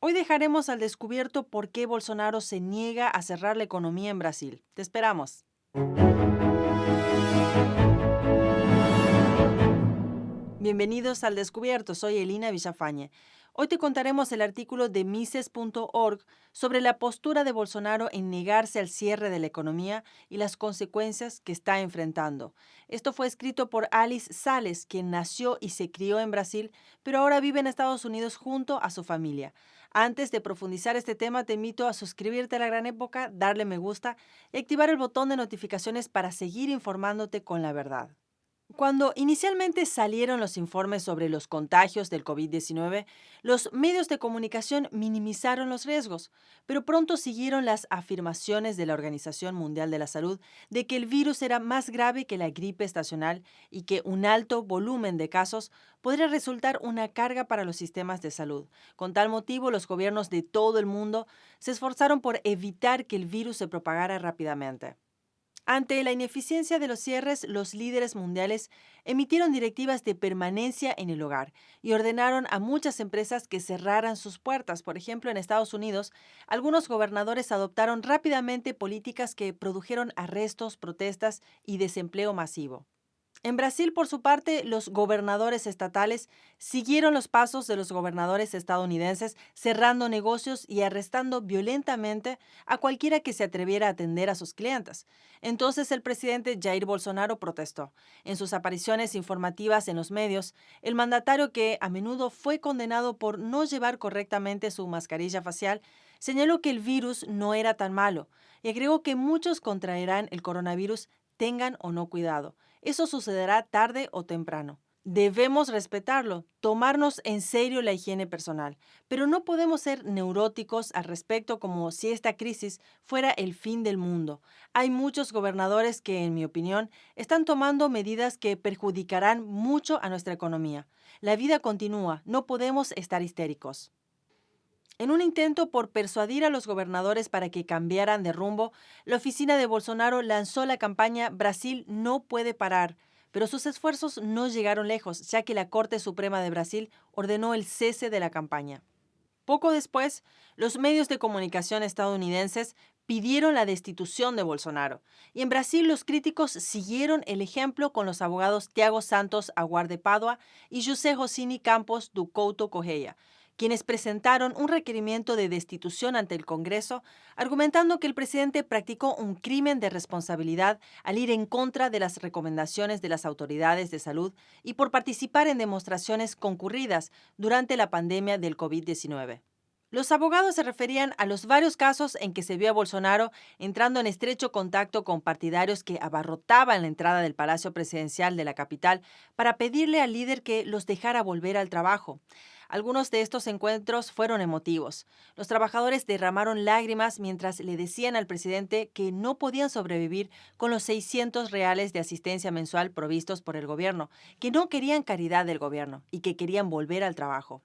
Hoy dejaremos al descubierto por qué Bolsonaro se niega a cerrar la economía en Brasil. Te esperamos. Bienvenidos al Descubierto, soy Elina Villafañe. Hoy te contaremos el artículo de Mises.org sobre la postura de Bolsonaro en negarse al cierre de la economía y las consecuencias que está enfrentando. Esto fue escrito por Alice Sales, quien nació y se crió en Brasil, pero ahora vive en Estados Unidos junto a su familia. Antes de profundizar este tema, te invito a suscribirte a La Gran Época, darle me gusta y activar el botón de notificaciones para seguir informándote con la verdad. Cuando inicialmente salieron los informes sobre los contagios del COVID-19, los medios de comunicación minimizaron los riesgos, pero pronto siguieron las afirmaciones de la Organización Mundial de la Salud de que el virus era más grave que la gripe estacional y que un alto volumen de casos podría resultar una carga para los sistemas de salud. Con tal motivo, los gobiernos de todo el mundo se esforzaron por evitar que el virus se propagara rápidamente. Ante la ineficiencia de los cierres, los líderes mundiales emitieron directivas de permanencia en el hogar y ordenaron a muchas empresas que cerraran sus puertas. Por ejemplo, en Estados Unidos, algunos gobernadores adoptaron rápidamente políticas que produjeron arrestos, protestas y desempleo masivo. En Brasil, por su parte, los gobernadores estatales siguieron los pasos de los gobernadores estadounidenses, cerrando negocios y arrestando violentamente a cualquiera que se atreviera a atender a sus clientes. Entonces el presidente Jair Bolsonaro protestó. En sus apariciones informativas en los medios, el mandatario, que a menudo fue condenado por no llevar correctamente su mascarilla facial, señaló que el virus no era tan malo y agregó que muchos contraerán el coronavirus, tengan o no cuidado. Eso sucederá tarde o temprano. Debemos respetarlo, tomarnos en serio la higiene personal, pero no podemos ser neuróticos al respecto como si esta crisis fuera el fin del mundo. Hay muchos gobernadores que, en mi opinión, están tomando medidas que perjudicarán mucho a nuestra economía. La vida continúa, no podemos estar histéricos. En un intento por persuadir a los gobernadores para que cambiaran de rumbo, la oficina de Bolsonaro lanzó la campaña Brasil no puede parar, pero sus esfuerzos no llegaron lejos, ya que la Corte Suprema de Brasil ordenó el cese de la campaña. Poco después, los medios de comunicación estadounidenses pidieron la destitución de Bolsonaro, y en Brasil los críticos siguieron el ejemplo con los abogados Tiago Santos Aguar de Pádua y José Rosini Campos do Couto Correia, quienes presentaron un requerimiento de destitución ante el Congreso, argumentando que el presidente practicó un crimen de responsabilidad al ir en contra de las recomendaciones de las autoridades de salud y por participar en demostraciones concurridas durante la pandemia del COVID-19. Los abogados se referían a los varios casos en que se vio a Bolsonaro entrando en estrecho contacto con partidarios que abarrotaban la entrada del Palacio Presidencial de la capital para pedirle al líder que los dejara volver al trabajo. Algunos de estos encuentros fueron emotivos. Los trabajadores derramaron lágrimas mientras le decían al presidente que no podían sobrevivir con los 600 reales de asistencia mensual provistos por el gobierno, que no querían caridad del gobierno y que querían volver al trabajo.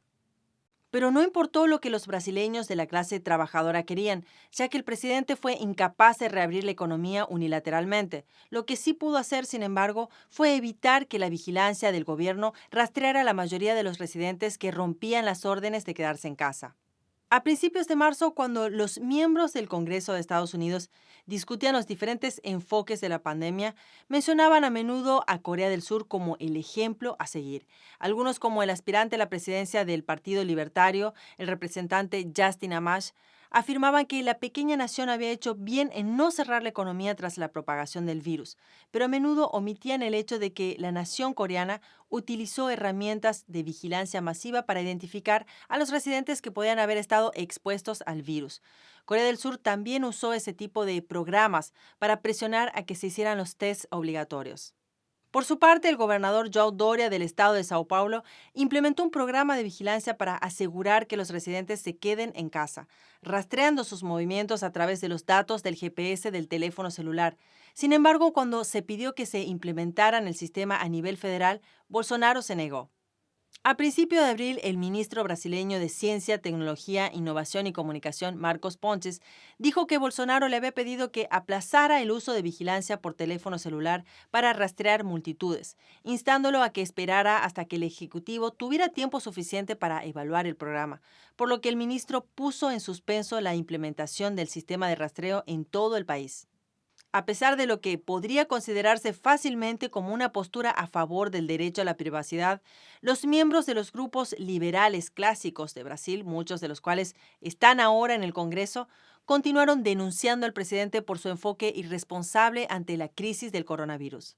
Pero no importó lo que los brasileños de la clase trabajadora querían, ya que el presidente fue incapaz de reabrir la economía unilateralmente. Lo que sí pudo hacer, sin embargo, fue evitar que la vigilancia del gobierno rastreara a la mayoría de los residentes que rompían las órdenes de quedarse en casa. A principios de marzo, cuando los miembros del Congreso de Estados Unidos discutían los diferentes enfoques de la pandemia, mencionaban a menudo a Corea del Sur como el ejemplo a seguir. Algunos, como el aspirante a la presidencia del Partido Libertario, el representante Justin Amash, afirmaban que la pequeña nación había hecho bien en no cerrar la economía tras la propagación del virus, pero a menudo omitían el hecho de que la nación coreana utilizó herramientas de vigilancia masiva para identificar a los residentes que podían haber estado expuestos al virus. Corea del Sur también usó ese tipo de programas para presionar a que se hicieran los tests obligatorios. Por su parte, el gobernador João Doria del estado de Sao Paulo implementó un programa de vigilancia para asegurar que los residentes se queden en casa, rastreando sus movimientos a través de los datos del GPS del teléfono celular. Sin embargo, cuando se pidió que se implementaran el sistema a nivel federal, Bolsonaro se negó. A principio de abril, el ministro brasileño de Ciencia, Tecnología, Innovación y Comunicación, Marcos Pontes, dijo que Bolsonaro le había pedido que aplazara el uso de vigilancia por teléfono celular para rastrear multitudes, instándolo a que esperara hasta que el Ejecutivo tuviera tiempo suficiente para evaluar el programa, por lo que el ministro puso en suspenso la implementación del sistema de rastreo en todo el país. A pesar de lo que podría considerarse fácilmente como una postura a favor del derecho a la privacidad, los miembros de los grupos liberales clásicos de Brasil, muchos de los cuales están ahora en el Congreso, continuaron denunciando al presidente por su enfoque irresponsable ante la crisis del coronavirus.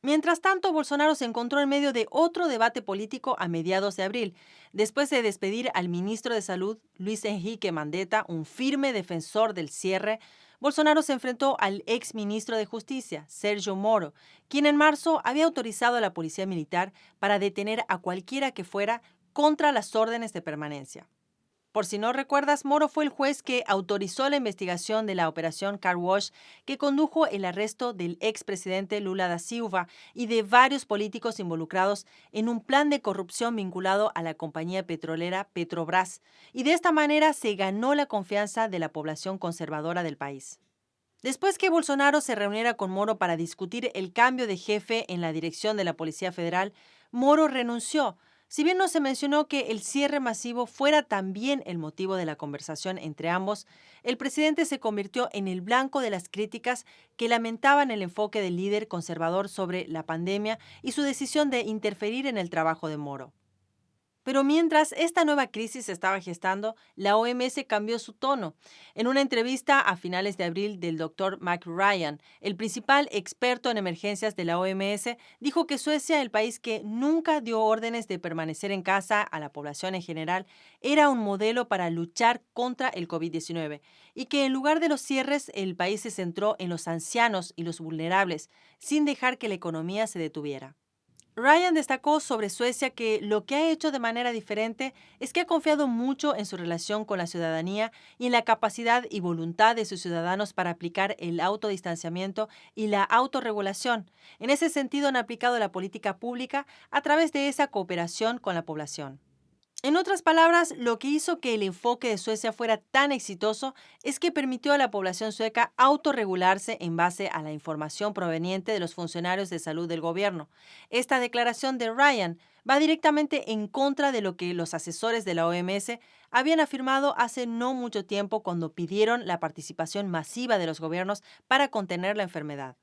Mientras tanto, Bolsonaro se encontró en medio de otro debate político a mediados de abril, después de despedir al ministro de Salud, Luis Henrique Mandetta, un firme defensor del cierre. Bolsonaro se enfrentó al ex ministro de Justicia, Sérgio Moro, quien en marzo había autorizado a la policía militar para detener a cualquiera que fuera contra las órdenes de permanencia. Por si no recuerdas, Moro fue el juez que autorizó la investigación de la operación Car Wash que condujo el arresto del expresidente Lula da Silva y de varios políticos involucrados en un plan de corrupción vinculado a la compañía petrolera Petrobras, y de esta manera se ganó la confianza de la población conservadora del país. Después que Bolsonaro se reuniera con Moro para discutir el cambio de jefe en la dirección de la Policía Federal, Moro renunció. Si bien no se mencionó que el cierre masivo fuera también el motivo de la conversación entre ambos, el presidente se convirtió en el blanco de las críticas que lamentaban el enfoque del líder conservador sobre la pandemia y su decisión de interferir en el trabajo de Moro. Pero mientras esta nueva crisis se estaba gestando, la OMS cambió su tono. En una entrevista a finales de abril del Dr. Mark Ryan, el principal experto en emergencias de la OMS, dijo que Suecia, el país que nunca dio órdenes de permanecer en casa a la población en general, era un modelo para luchar contra el COVID-19 y que en lugar de los cierres, el país se centró en los ancianos y los vulnerables, sin dejar que la economía se detuviera. Ryan destacó sobre Suecia que lo que ha hecho de manera diferente es que ha confiado mucho en su relación con la ciudadanía y en la capacidad y voluntad de sus ciudadanos para aplicar el autodistanciamiento y la autorregulación. En ese sentido, han aplicado la política pública a través de esa cooperación con la población. En otras palabras, lo que hizo que el enfoque de Suecia fuera tan exitoso es que permitió a la población sueca autorregularse en base a la información proveniente de los funcionarios de salud del gobierno. Esta declaración de Ryan va directamente en contra de lo que los asesores de la OMS habían afirmado hace no mucho tiempo cuando pidieron la participación masiva de los gobiernos para contener la enfermedad.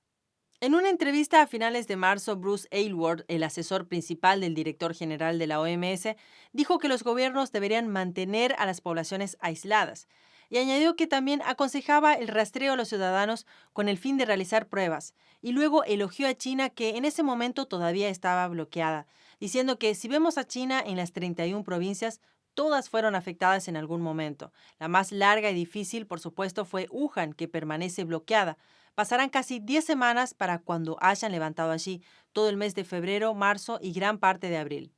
En una entrevista a finales de marzo, Bruce Aylward, el asesor principal del director general de la OMS, dijo que los gobiernos deberían mantener a las poblaciones aisladas y añadió que también aconsejaba el rastreo a los ciudadanos con el fin de realizar pruebas, y luego elogió a China, que en ese momento todavía estaba bloqueada, diciendo que si vemos a China en las 31 provincias, todas fueron afectadas en algún momento. La más larga y difícil, por supuesto, fue Wuhan, que permanece bloqueada. Pasarán casi 10 semanas para cuando hayan levantado allí todo el mes de febrero, marzo y gran parte de abril.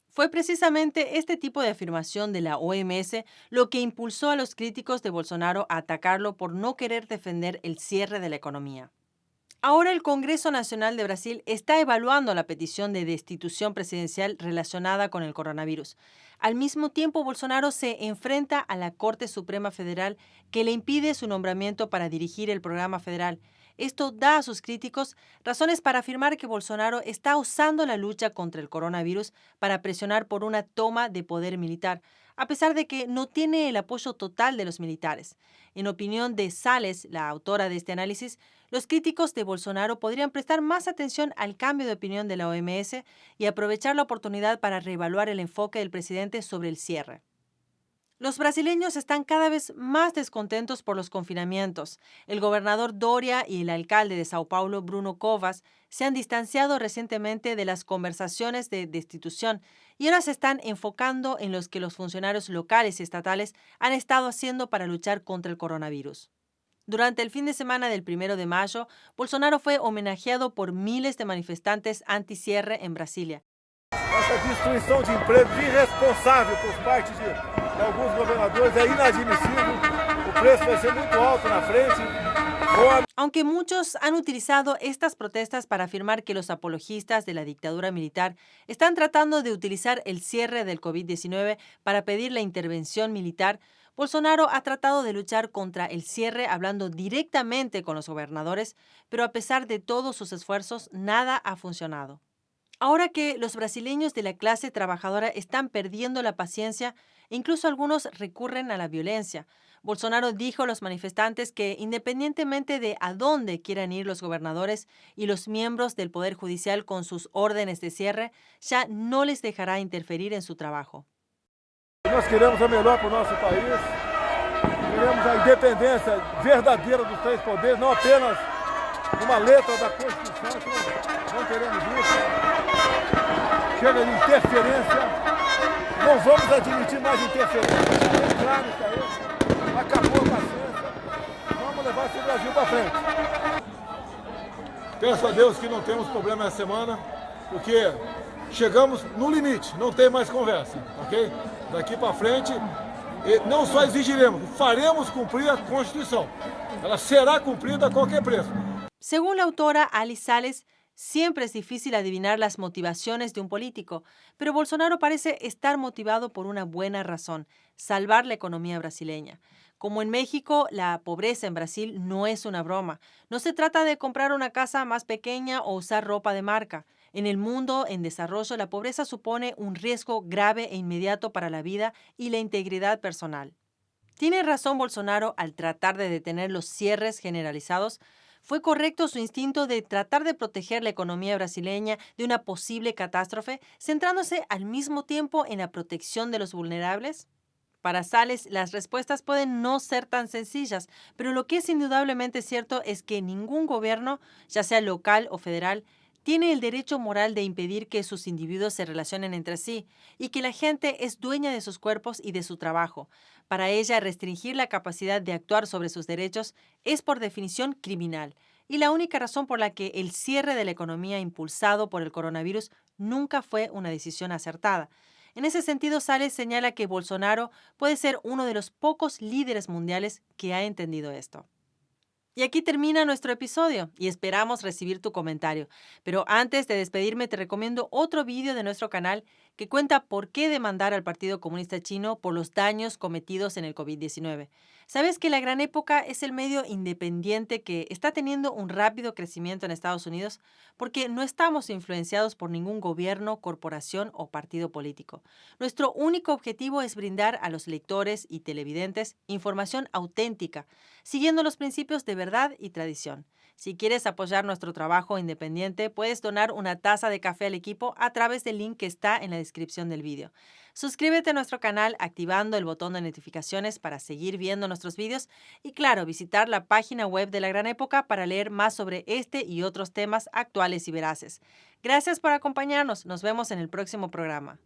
Fue precisamente este tipo de afirmación de la OMS lo que impulsó a los críticos de Bolsonaro a atacarlo por no querer defender el cierre de la economía. Ahora el Congreso Nacional de Brasil está evaluando la petición de destitución presidencial relacionada con el coronavirus. Al mismo tiempo, Bolsonaro se enfrenta a la Corte Suprema Federal, que le impide su nombramiento para dirigir el programa federal. Esto da a sus críticos razones para afirmar que Bolsonaro está usando la lucha contra el coronavirus para presionar por una toma de poder militar, a pesar de que no tiene el apoyo total de los militares. En opinión de Sales, la autora de este análisis, los críticos de Bolsonaro podrían prestar más atención al cambio de opinión de la OMS y aprovechar la oportunidad para reevaluar el enfoque del presidente sobre el cierre. Los brasileños están cada vez más descontentos por los confinamientos. El gobernador Doria y el alcalde de Sao Paulo, Bruno Covas, se han distanciado recientemente de las conversaciones de destitución y ahora se están enfocando en los que los funcionarios locales y estatales han estado haciendo para luchar contra el coronavirus. Durante el fin de semana del 1 de mayo, Bolsonaro fue homenajeado por miles de manifestantes anti-cierre en Brasilia. Essa destruição de empregos irresponsável por parte de alguns governadores é inadmissível. O preço vai ser muito alto na frente. Aunque muchos han utilizado estas protestas para afirmar que los apologistas de la dictadura militar están tratando de utilizar el cierre del COVID-19 para pedir la intervención militar, Bolsonaro ha tratado de luchar contra el cierre hablando directamente con los gobernadores, pero a pesar de todos sus esfuerzos, nada ha funcionado. Ahora que los brasileños de la clase trabajadora están perdiendo la paciencia, e incluso algunos recurren a la violencia, Bolsonaro dijo a los manifestantes que independientemente de a dónde quieran ir los gobernadores y los miembros del Poder Judicial con sus órdenes de cierre, ya no les dejará interferir en su trabajo. Nós queremos o melhor para o nosso país, queremos a independência verdadeira dos três poderes, não apenas uma letra da Constituição, não queremos isso. Chega de interferência, não vamos admitir mais interferência, está bem claro isso aí, acabou a paciência, vamos levar esse Brasil para frente. Peço a Deus que não temos problema essa semana, porque chegamos no limite, não tem mais conversa, ok? Daqui para frente, não só exigiremos, faremos cumprir a Constituição. Ela será cumprida a qualquer preço. Según la autora Alice Sales, siempre es difícil adivinar las motivaciones de un político, pero Bolsonaro parece estar motivado por una buena razón: salvar la economía brasileña. Como en México, la pobreza en Brasil no es una broma. No se trata de comprar una casa más pequeña o usar ropa de marca. En el mundo en desarrollo, la pobreza supone un riesgo grave e inmediato para la vida y la integridad personal. Tiene razón Bolsonaro al tratar de detener los cierres generalizados. ¿Fue correcto su instinto de tratar de proteger la economía brasileña de una posible catástrofe, centrándose al mismo tiempo en la protección de los vulnerables? Para Sales, las respuestas pueden no ser tan sencillas, pero lo que es indudablemente cierto es que ningún gobierno, ya sea local o federal, tiene el derecho moral de impedir que sus individuos se relacionen entre sí y que la gente es dueña de sus cuerpos y de su trabajo. Para ella, restringir la capacidad de actuar sobre sus derechos es por definición criminal, y la única razón por la que el cierre de la economía impulsado por el coronavirus nunca fue una decisión acertada. En ese sentido, Sales señala que Bolsonaro puede ser uno de los pocos líderes mundiales que ha entendido esto. Y aquí termina nuestro episodio y esperamos recibir tu comentario. Pero antes de despedirme, te recomiendo otro vídeo de nuestro canal que cuenta por qué demandar al Partido Comunista Chino por los daños cometidos en el COVID-19. ¿Sabes que La Gran Época es el medio independiente que está teniendo un rápido crecimiento en Estados Unidos? Porque no estamos influenciados por ningún gobierno, corporación o partido político. Nuestro único objetivo es brindar a los lectores y televidentes información auténtica, siguiendo los principios de verdad y tradición. Si quieres apoyar nuestro trabajo independiente, puedes donar una taza de café al equipo a través del link que está en la descripción del vídeo. Suscríbete a nuestro canal activando el botón de notificaciones para seguir viendo nuestros vídeos y, claro, visitar la página web de La Gran Época para leer más sobre este y otros temas actuales y veraces. Gracias por acompañarnos. Nos vemos en el próximo programa.